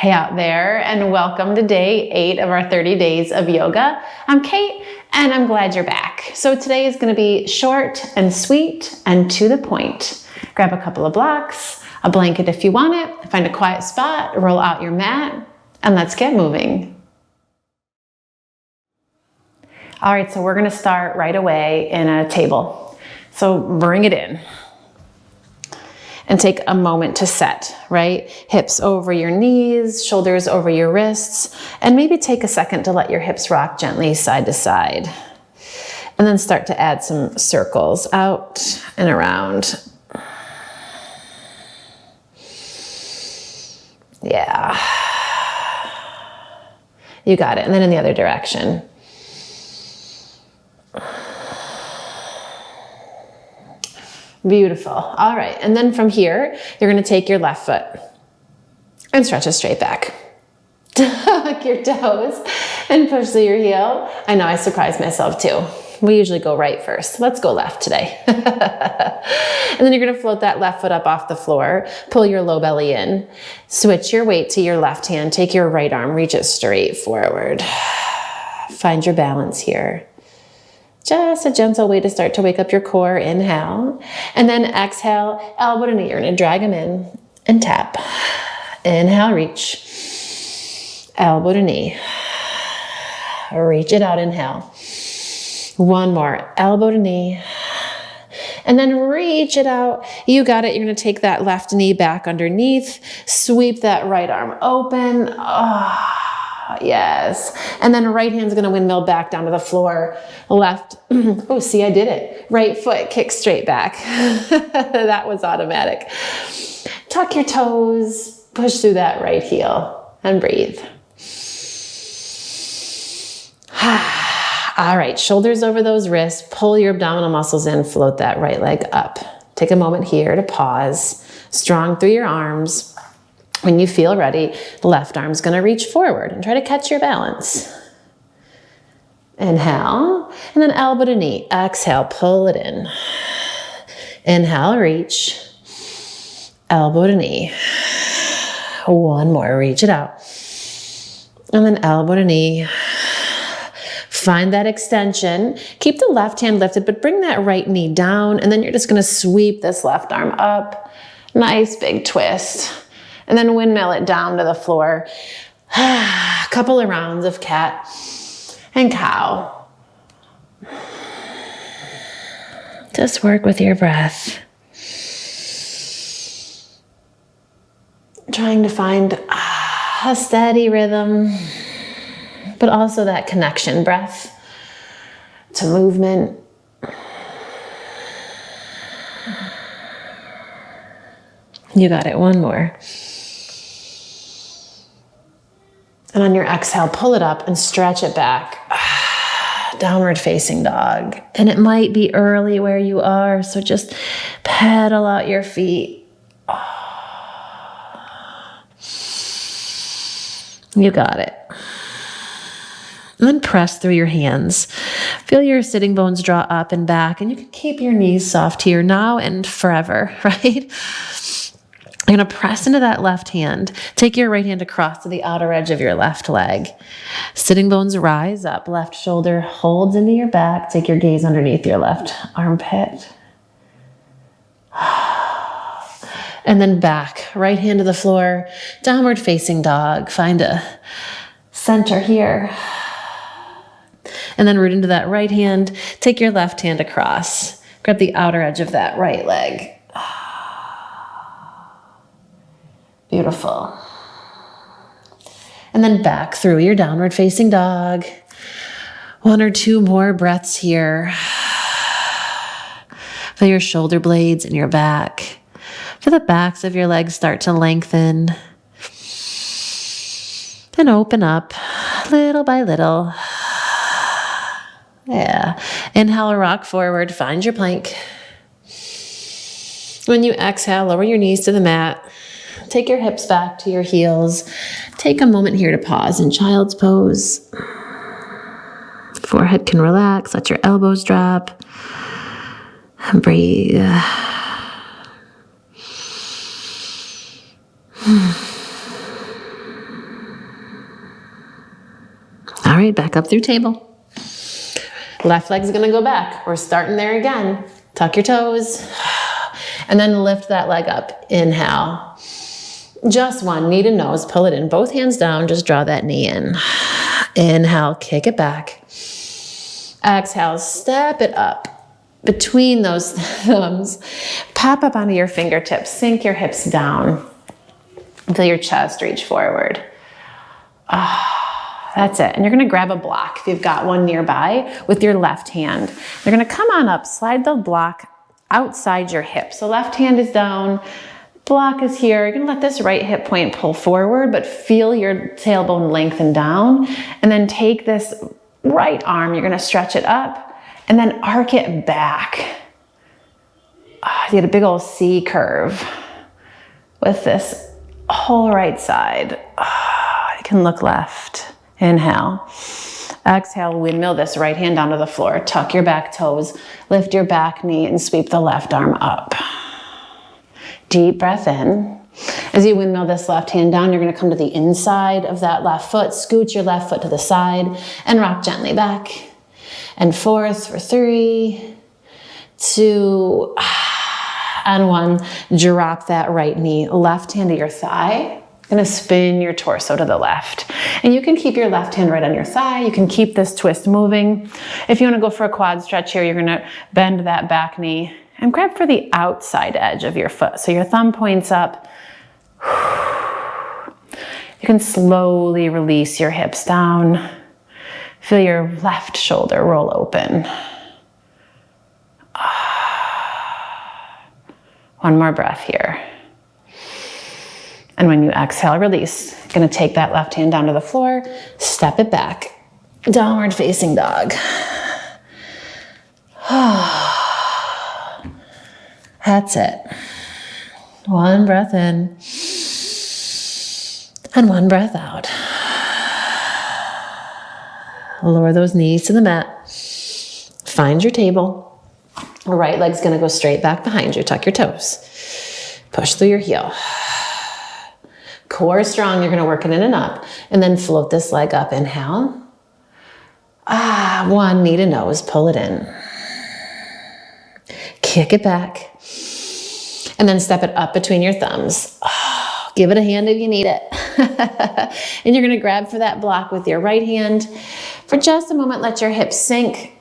Hey out there, and welcome to day 8 of our 30 days of yoga. I'm Kate, and I'm glad you're back. So today is going to be short and sweet and to the point. Grab a couple of blocks, a blanket if you want it, find a quiet spot, roll out your mat, and let's get moving. All right, so we're going to start right away in a table. So bring it in. And take a moment to set, right? Hips over your knees, shoulders over your wrists, and maybe take a second to let your hips rock gently side to side. And then start to add some circles out and around. Yeah. You got it. And then in the other direction. Beautiful. All right. And then from here, you're going to take your left foot and stretch it straight back. Tuck your toes and push through your heel. I know I surprised myself too. We usually go right first. Let's go left today. And then you're going to float that left foot up off the floor. Pull your low belly in. Switch your weight to your left hand. Take your right arm. Reach it straight forward. Find your balance here. Just a gentle way to start to wake up your core. Inhale. And then exhale, elbow to knee. You're going to drag them in and tap. Inhale, reach. Elbow to knee. Reach it out, inhale. One more, elbow to knee. And then reach it out. You got it. You're going to take that left knee back underneath. Sweep that right arm open. Yes. And then right hand's going to windmill back down to the floor. Left. Oh, see, I did it. Right foot kicks straight back. That was automatic. Tuck your toes. Push through that right heel and breathe. All right. Shoulders over those wrists. Pull your abdominal muscles in. Float that right leg up. Take a moment here to pause. Strong through your arms. When you feel ready, the left arm's going to reach forward and try to catch your balance. Inhale, and then elbow to knee. Exhale, pull it in. Inhale, reach. Elbow to knee. One more, reach it out. And then elbow to knee. Find that extension. Keep the left hand lifted, but bring that right knee down. And then you're just going to sweep this left arm up. Nice big twist. And then windmill it down to the floor. A couple of rounds of cat and cow. Just work with your breath. Trying to find a steady rhythm, but also that connection breath to movement. You got it. One more. And on your exhale, pull it up and stretch it back. Downward facing dog. And it might be early where you are, so just pedal out your feet. You got it. And then press through your hands. Feel your sitting bones draw up and back, and you can keep your knees soft here now and forever, right? You're going to press into that left hand. Take your right hand across to the outer edge of your left leg. Sitting bones rise up. Left shoulder holds into your back. Take your gaze underneath your left armpit. And then back. Right hand to the floor. Downward facing dog. Find a center here. And then root into that right hand. Take your left hand across. Grab the outer edge of that right leg. Beautiful. And then back through your downward facing dog. 1 or 2 more breaths here. Feel your shoulder blades in your back. Feel the backs of your legs start to lengthen. And open up little by little. Yeah. Inhale, rock forward. Find your plank. When you exhale, lower your knees to the mat. Take your hips back to your heels. Take a moment here to pause in child's pose. Forehead can relax. Let your elbows drop. And breathe. All right, back up through table. Left leg's gonna go back. We're starting there again. Tuck your toes. And then lift that leg up. Inhale. Just one, knee to nose, pull it in. Both hands down, just draw that knee in. Inhale, kick it back. Exhale, step it up. Between those thumbs, pop up onto your fingertips, sink your hips down until your chest reach forward. That's it. And you're gonna grab a block if you've got one nearby with your left hand. You're gonna come on up, slide the block outside your hip. So left hand is down, block is here. You're gonna let this right hip point pull forward, but feel your tailbone lengthen down. And then take this right arm, you're gonna stretch it up and then arc it back. You get a big old C curve with this whole right side. You can look left. Inhale. Exhale, windmill this right hand down to the floor. Tuck your back toes, lift your back knee and sweep the left arm up. Deep breath in. As you windmill this left hand down, you're gonna come to the inside of that left foot, scoot your left foot to the side and rock gently back and forth for 3, 2, and 1. Drop that right knee, left hand to your thigh. Gonna spin your torso to the left. And you can keep your left hand right on your thigh. You can keep this twist moving. If you wanna go for a quad stretch here, you're gonna bend that back knee and grab for the outside edge of your foot. So your thumb points up. You can slowly release your hips down. Feel your left shoulder roll open. One more breath here. And when you exhale, release. Gonna take that left hand down to the floor, step it back. Downward facing dog. That's it. One breath in and one breath out. Lower those knees to the mat. Find your table. Right leg's gonna go straight back behind you. Tuck your toes. Push through your heel. Core strong, you're gonna work it in and up. And then float this leg up, inhale. 1, knee to nose, pull it in. Kick it back. And then step it up between your thumbs. Give it a hand if you need it. And you're gonna grab for that block with your right hand. For just a moment, let your hips sink.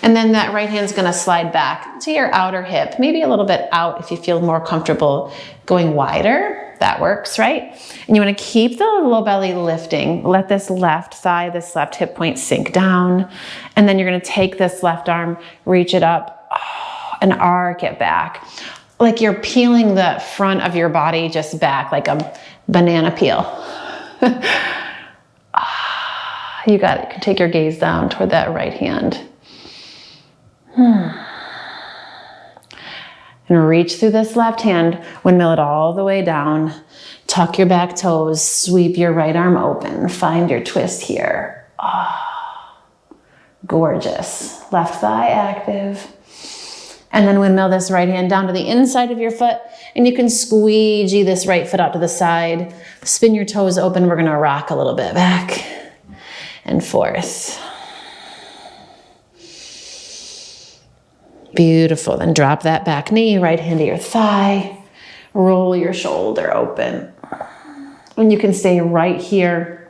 And then that right hand's gonna slide back to your outer hip, maybe a little bit out if you feel more comfortable going wider. That works, right? And you wanna keep the low belly lifting. Let this left thigh, this left hip point sink down. And then you're gonna take this left arm, reach it up, and arc it back. Like you're peeling the front of your body just back like a banana peel. You got it. You can take your gaze down toward that right hand. And reach through this left hand, windmill it all the way down. Tuck your back toes, sweep your right arm open. Find your twist here. Gorgeous. Left thigh active. And then windmill this right hand down to the inside of your foot. And you can squeegee this right foot out to the side. Spin your toes open. We're gonna rock a little bit back and forth. Beautiful. Then drop that back knee, right hand to your thigh. Roll your shoulder open. And you can stay right here.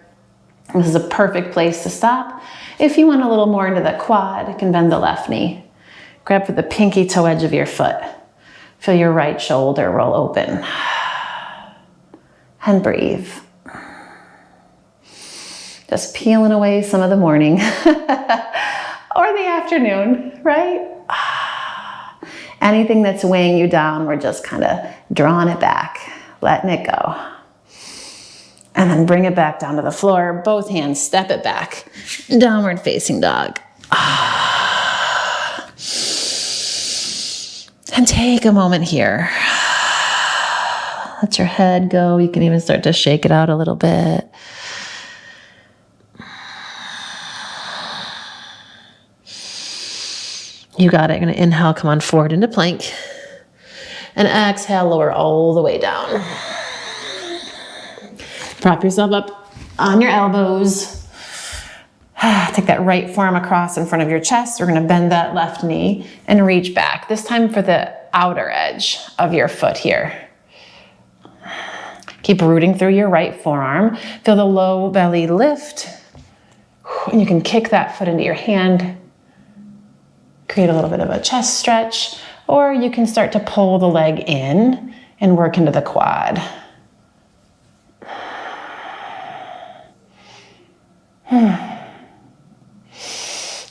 This is a perfect place to stop. If you want a little more into the quad, you can bend the left knee. Grab for the pinky toe edge of your foot. Feel your right shoulder roll open. And breathe. Just peeling away some of the morning. Or the afternoon, right? Anything that's weighing you down, we're just kind of drawing it back, letting it go. And then bring it back down to the floor. Both hands, step it back. Downward facing dog. And take a moment here. Let your head go. You can even start to shake it out a little bit. You got it. You're going to inhale, come on forward into plank. And exhale, lower all the way down. Prop yourself up On your elbows. Take that right forearm across in front of your chest. We're gonna bend that left knee and reach back. This time for the outer edge of your foot here. Keep rooting through your right forearm. Feel the low belly lift. And you can kick that foot into your hand. Create a little bit of a chest stretch. Or you can start to pull the leg in and work into the quad.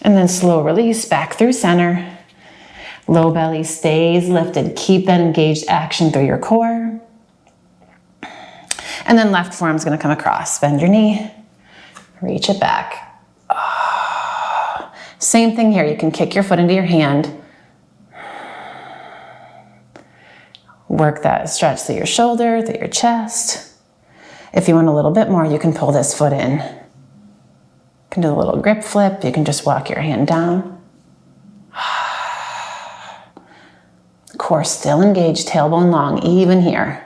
And then slow release back through center. Low belly stays lifted. Keep that engaged action through your core. And then left forearm's gonna come across. Bend your knee, reach it back. Same thing here. You can kick your foot into your hand. Work that stretch through your shoulder, through your chest. If you want a little bit more, you can pull this foot in. You can do a little grip flip. You can just walk your hand down. Core still engaged, tailbone long, even here.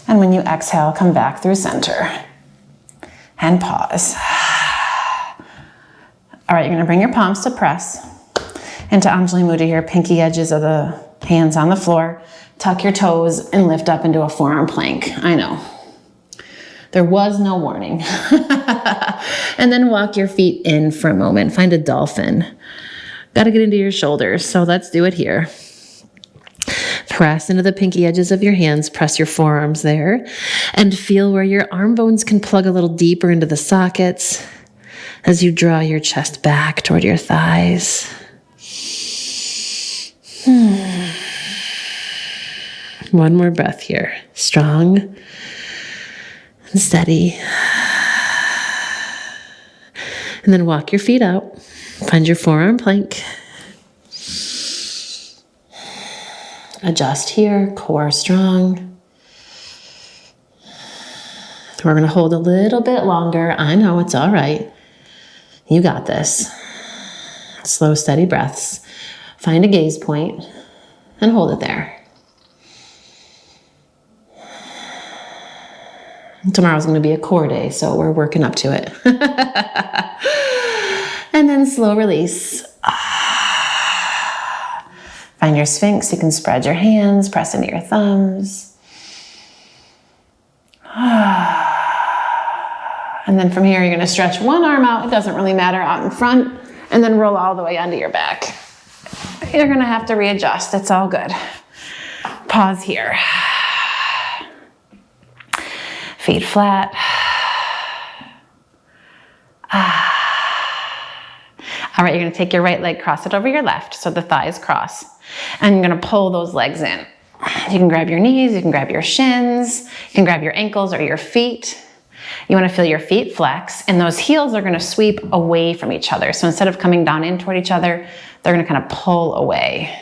And when you exhale, come back through center and pause. All right, you're gonna bring your palms to press into Anjali Mudra here, pinky edges of the hands on the floor. Tuck your toes and lift up into a forearm plank. I know. There was no warning. And then walk your feet in for a moment. Find a dolphin. Got to get into your shoulders, so let's do it here. Press into the pinky edges of your hands. Press your forearms there. And feel where your arm bones can plug a little deeper into the sockets as you draw your chest back toward your thighs. One more breath here. Strong and steady. And then walk your feet out. Find your forearm plank. Adjust here, core strong. We're going to hold a little bit longer. I know, it's all right. You got this. Slow, steady breaths. Find a gaze point and hold it there. Tomorrow's going to be a core day, so we're working up to it. And then slow release. Find your Sphinx. You can spread your hands, press into your thumbs. And then from here, you're going to stretch one arm out. It doesn't really matter, out in front, and then roll all the way onto your back. You're going to have to readjust. It's all good. Pause here. Feet flat. All right, you're gonna take your right leg, cross it over your left, so the thighs cross. And you're gonna pull those legs in. You can grab your knees, you can grab your shins, you can grab your ankles or your feet. You wanna feel your feet flex, and those heels are gonna sweep away from each other. So instead of coming down in toward each other, they're gonna kind of pull away.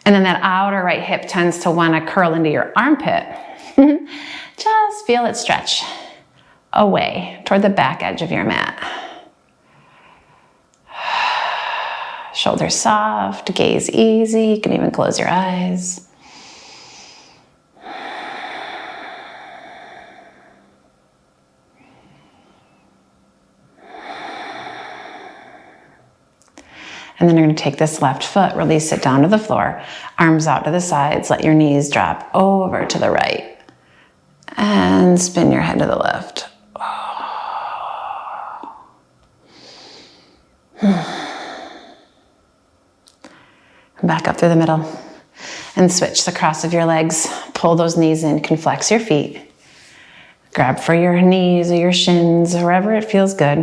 And then that outer right hip tends to wanna curl into your armpit. Just feel it stretch away toward the back edge of your mat. Shoulders soft, gaze easy. You can even close your eyes. And then you're going to take this left foot, release it down to the floor, arms out to the sides, let your knees drop over to the right. And spin your head to the left. Back up through the middle. And switch the cross of your legs. Pull those knees in, you can flex your feet. Grab for your knees or your shins, wherever it feels good.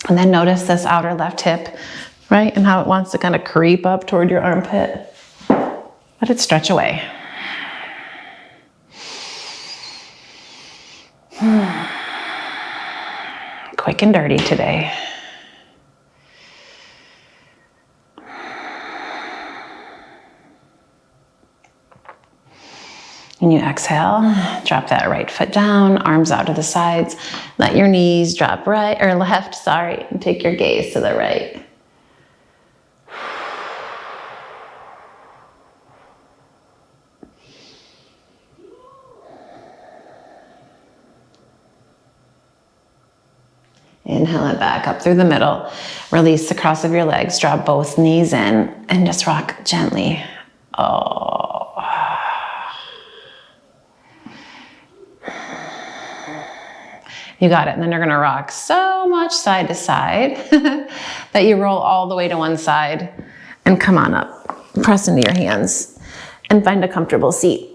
And then notice this outer left hip, right? And how it wants to kind of creep up toward your armpit. Let it stretch away. Quick and dirty today. And you exhale, drop that right foot down, arms out to the sides. Let your knees drop right or left, sorry, and take your gaze to the right. Inhale it back up through the middle. Release the cross of your legs. Drop both knees in and just rock gently. Oh. You got it. And then you're going to rock so much side to side that you roll all the way to one side and come on up. Press into your hands and find a comfortable seat.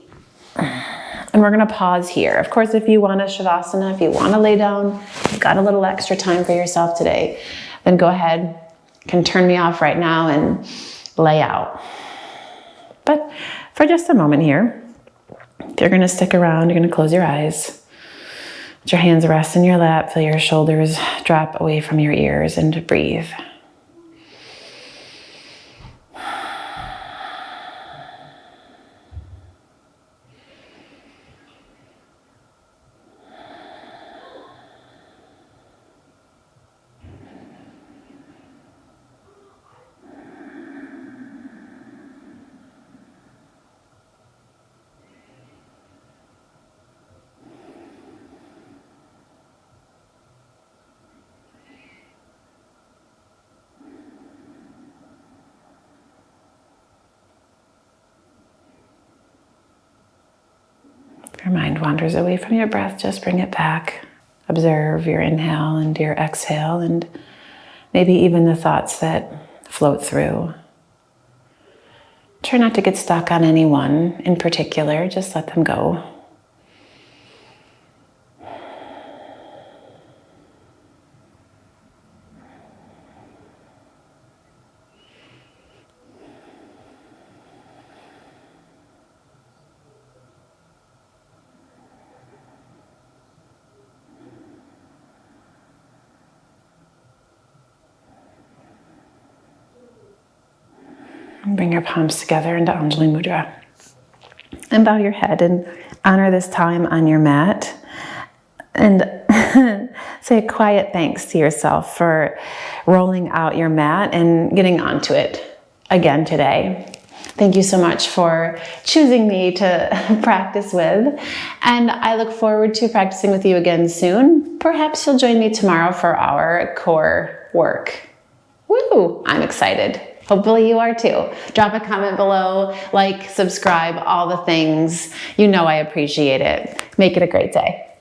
And we're going to pause here. Of course, if you want a Shavasana, if you want to lay down, you've got a little extra time for yourself today, then go ahead. You can turn me off right now and lay out. But for just a moment here, if you're going to stick around, you're going to close your eyes. Let your hands rest in your lap. Feel your shoulders drop away from your ears and breathe. If your mind wanders away from your breath, just bring it back. Observe your inhale and your exhale, and maybe even the thoughts that float through. Try not to get stuck on any one in particular, just let them go. Bring your palms together into Anjali Mudra. And bow your head and honor this time on your mat. And say a quiet thanks to yourself for rolling out your mat and getting onto it again today. Thank you so much for choosing me to practice with. And I look forward to practicing with you again soon. Perhaps you'll join me tomorrow for our core work. Woo! I'm excited. Hopefully you are too. Drop a comment below, like, subscribe, all the things. You know I appreciate it. Make it a great day.